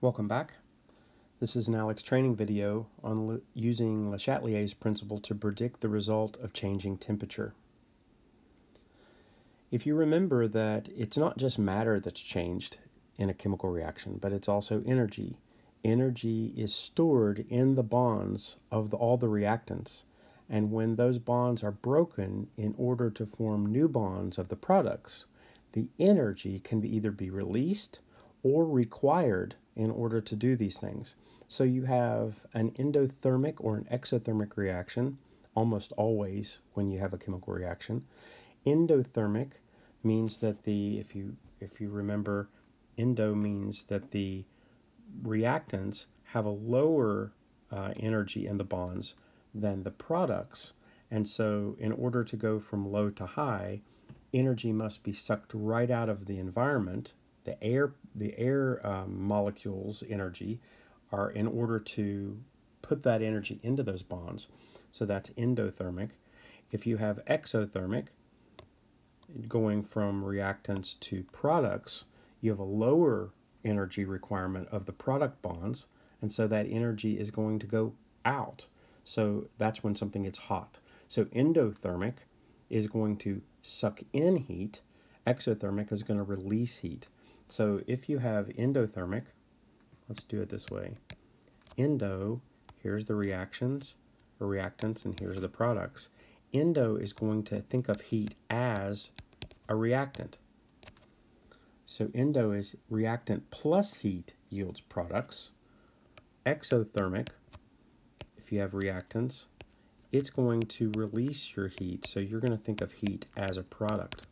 Welcome back. This is an Aleks training video on using Le Chatelier's principle to predict the result of changing temperature. If you remember that it's not just matter that's changed in a chemical reaction, but it's also energy. Energy is stored in the bonds of all the reactants, and when those bonds are broken in order to form new bonds of the products, the energy can either be released or required in order to do these things. So you have an endothermic or an exothermic reaction, almost always when you have a chemical reaction. Endothermic means that if you remember, endo means that the reactants have a lower energy in the bonds than the products. And so in order to go from low to high, energy must be sucked right out of the environment. The air molecules' energy are in order to put that energy into those bonds. So that's endothermic. If you have exothermic, going from reactants to products, you have a lower energy requirement of the product bonds, and so that energy is going to go out. So that's when something gets hot. So endothermic is going to suck in heat. Exothermic is going to release heat. So if you have endothermic, let's do it this way. Endo, here's the reactions or reactants, and here's the products. Endo is going to think of heat as a reactant. So endo is reactant plus heat yields products. Exothermic, if you have reactants, it's going to release your heat. So you're going to think of heat as a product.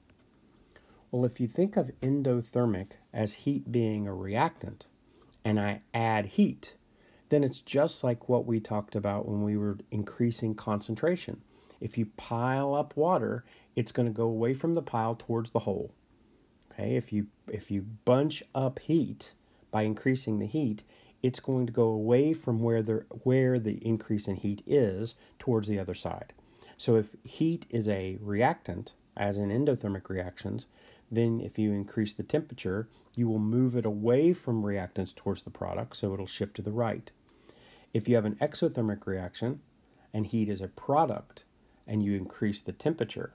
Well, if you think of endothermic as heat being a reactant, and I add heat, then it's just like what we talked about when we were increasing concentration. If you pile up water, it's going to go away from the pile towards the hole. Okay, if you bunch up heat by increasing the heat, it's going to go away from where the increase in heat is towards the other side. So if heat is a reactant, as in endothermic reactions, then if you increase the temperature, you will move it away from reactants towards the product, so it'll shift to the right. If you have an exothermic reaction and heat is a product and you increase the temperature,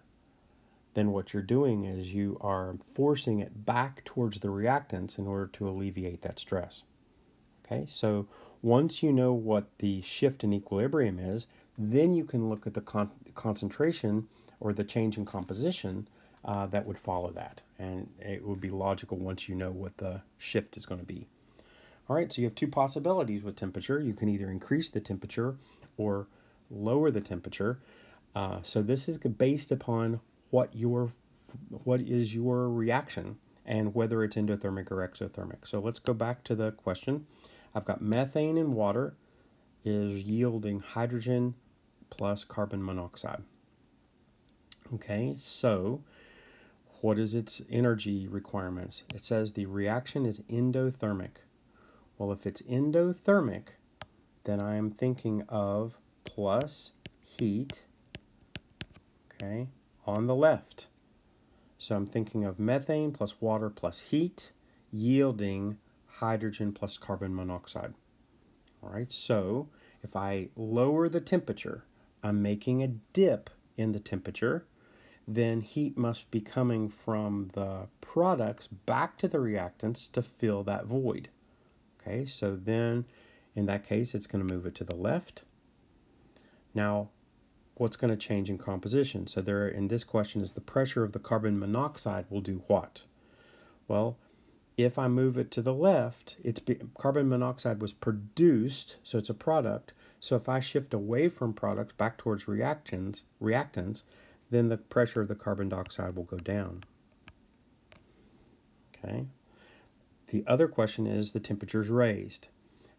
then what you're doing is you are forcing it back towards the reactants in order to alleviate that stress. Okay, so once you know what the shift in equilibrium is, then you can look at the concentration or the change in composition that would follow that. And it would be logical once you know what the shift is going to be. All right, so you have two possibilities with temperature. You can either increase the temperature or lower the temperature. So this is based upon what is your reaction and whether it's endothermic or exothermic. So let's go back to the question. I've got methane in water is yielding hydrogen plus carbon monoxide. Okay, so what is its energy requirements? It says the reaction is endothermic. Well, if it's endothermic, then I am thinking of plus heat, okay, on the left. So I'm thinking of methane plus water plus heat yielding hydrogen plus carbon monoxide. All right, so if I lower the temperature, I'm making a dip in the temperature, then heat must be coming from the products back to the reactants to fill that void. Okay, so then in that case, it's going to move it to the left. Now, what's going to change in composition? So there in this question is the pressure of the carbon monoxide will do what? Well, if I move it to the left, carbon monoxide was produced, so it's a product. So if I shift away from products back towards reactants, then the pressure of the carbon dioxide will go down. Okay. The other question is the temperature is raised.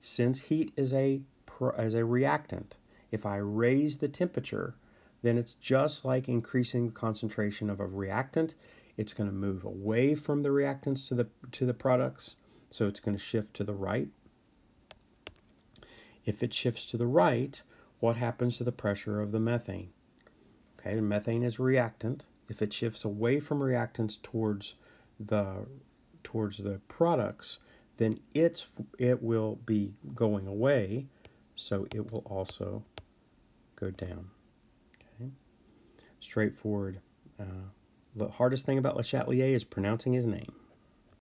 Since heat is a reactant, if I raise the temperature, then it's just like increasing the concentration of a reactant. It's going to move away from the reactants to the products, so it's going to shift to the right. If it shifts to the right, what happens to the pressure of the methane? Okay, methane is a reactant. If it shifts away from reactants towards the products, then it will be going away, so it will also go down. Okay, straightforward. The hardest thing about Le Chatelier is pronouncing his name.